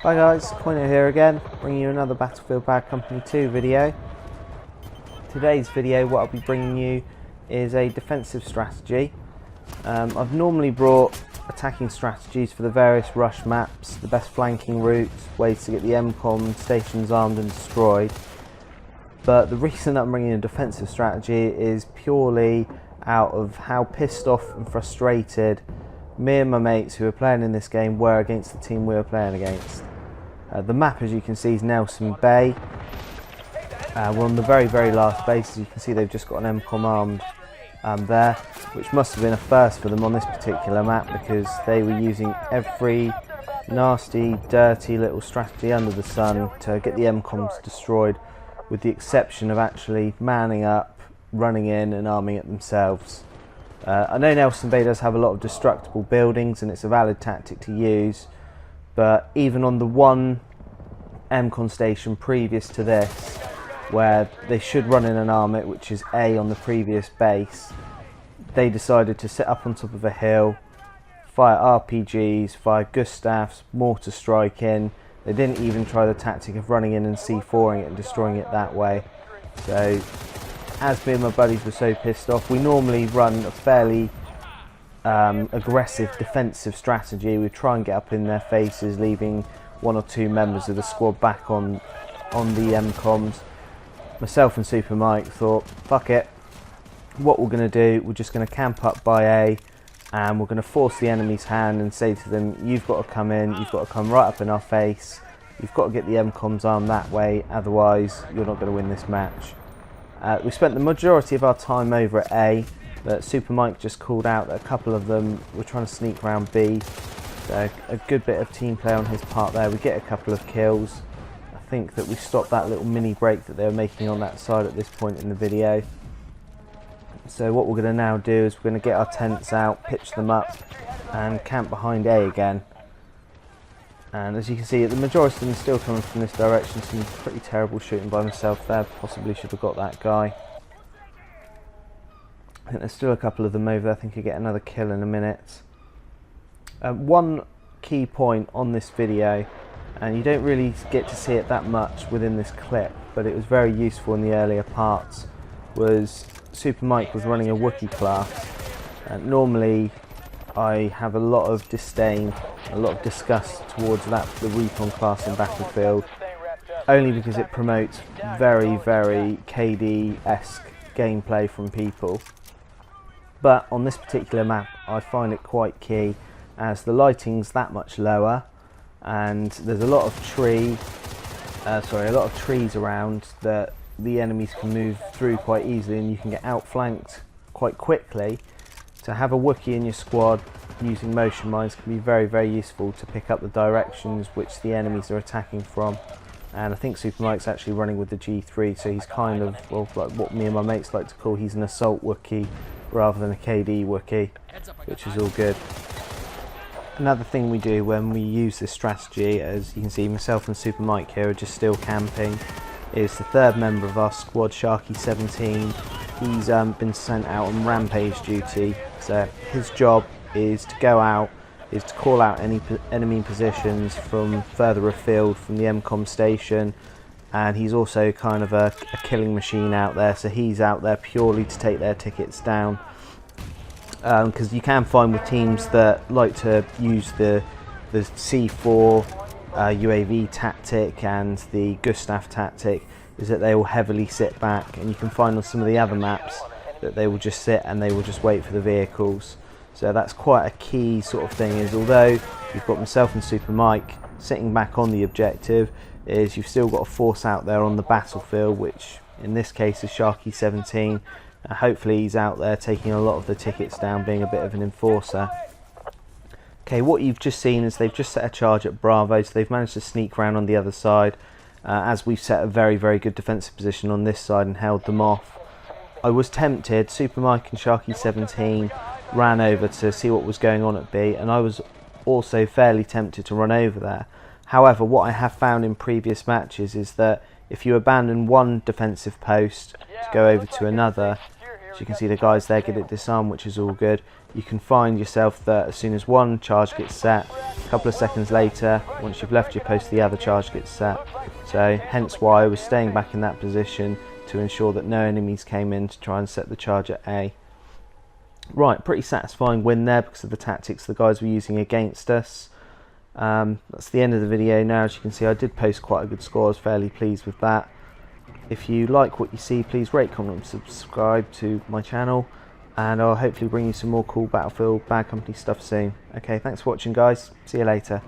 Hi guys, Coynosham here again, bringing you another Battlefield Bad Company 2 video. Today's video, what I'll be bringing you is a defensive strategy. I've normally brought attacking strategies for the various rush maps, the best flanking routes, ways to get the MCOM stations armed and destroyed. But the reason that I'm bringing a defensive strategy is purely out of how pissed off and frustrated me and my mates who were playing in this game were against the team we were playing against. The map, as you can see, is Nelson Bay. We're on the very last base. As you can see, they've just got an MCOM armed there, which must have been a first for them on this particular map, because they were using every nasty, dirty little strategy under the sun to get the MCOMs destroyed, with the exception of actually manning up, running in and arming it themselves. I know Nelson Bay does have a lot of destructible buildings and it's a valid tactic to use, but even on the one MCOM station previous to this, where they should run in and arm it, which is A on the previous base, they decided to sit up on top of a hill, fire RPGs, fire Gustavs, mortar strike in. They didn't even try the tactic of running in and C4ing it and destroying it that way. So, as me and my buddies were so pissed off, we normally run a fairly aggressive defensive strategy. We try and get up in their faces, leaving one or two members of the squad back on the MCOMs. Myself and Super Mike thought, fuck it, what we're going to do, we're just going to camp up by A, and we're going to force the enemy's hand and say to them, you've got to come in, you've got to come right up in our face, you've got to get the MCOMs armed that way, otherwise you're not going to win this match. We spent the majority of our time over at A, but Super Mike just called out that a couple of them were trying to sneak around B. So a good bit of team play on his part there. We get a couple of kills. I think that we stopped that little mini break that they were making on that side at this point in the video. So what we're going to now do is we're going to get our tents out, pitch them up and camp behind A again. And as you can see, the majority of them are still coming from this direction. Some pretty terrible shooting by myself there. Possibly should have got that guy. I think there's still a couple of them over there. I think I get another kill in a minute. One key point on this video, and you don't really get to see it that much within this clip, but it was very useful in the earlier parts, was Super Mike was running a Wookiee class. Normally I have a lot of disdain, a lot of disgust towards the Recon class in Battlefield, only because it promotes very KD-esque gameplay from people. But on this particular map I find it quite key, as the lighting's that much lower and there's a lot of trees around that the enemies can move through quite easily, and you can get outflanked quite quickly. To have a Wookiee in your squad using motion mines can be very useful to pick up the directions which the enemies are attacking from. And I think Super Mike's actually running with the G3, so he's kind of, well, like what me and my mates like to call, he's an assault Wookiee rather than a KD Wookiee, which is all good. Another thing we do when we use this strategy, as you can see myself and Super Mike here are just still camping, is the third member of our squad, Sharky17. He's been sent out on rampage duty, so his job is to go out, is to call out any enemy positions from further afield from the MCOM station, and he's also kind of a killing machine out there, so he's out there purely to take their tickets down. Because you can find with teams that like to use the C4 UAV tactic and the Gustav tactic, is that they will heavily sit back, and you can find on some of the other maps that they will just sit and they will just wait for the vehicles. So that's quite a key sort of thing, is although you've got myself and Super Mike sitting back on the objective, is you've still got a force out there on the battlefield, which in this case is Sharky17. Hopefully he's out there taking a lot of the tickets down, being a bit of an enforcer. Okay, what you've just seen is they've just set a charge at Bravo, so they've managed to sneak around on the other side, as we've set a very good defensive position on this side and held them off. I was tempted, Super Mike and Sharky17 ran over to see what was going on at B, and I was also fairly tempted to run over there. However, what I have found in previous matches is that if you abandon one defensive post to go over to another, So you can see the guys there get it disarmed, which is all good. You can find yourself that as soon as one charge gets set, a couple of seconds later, once you've left your post, the other charge gets set. So hence why I was staying back in that position to ensure that no enemies came in to try and set the charge at A. Right, pretty satisfying win there because of the tactics the guys were using against us. That's the end of the video now. As you can see, I did post quite a good score. I was fairly pleased with that. If you like what you see, please rate, comment and subscribe to my channel, and I'll hopefully bring you some more cool Battlefield Bad Company stuff soon. Okay, thanks for watching guys, see you later.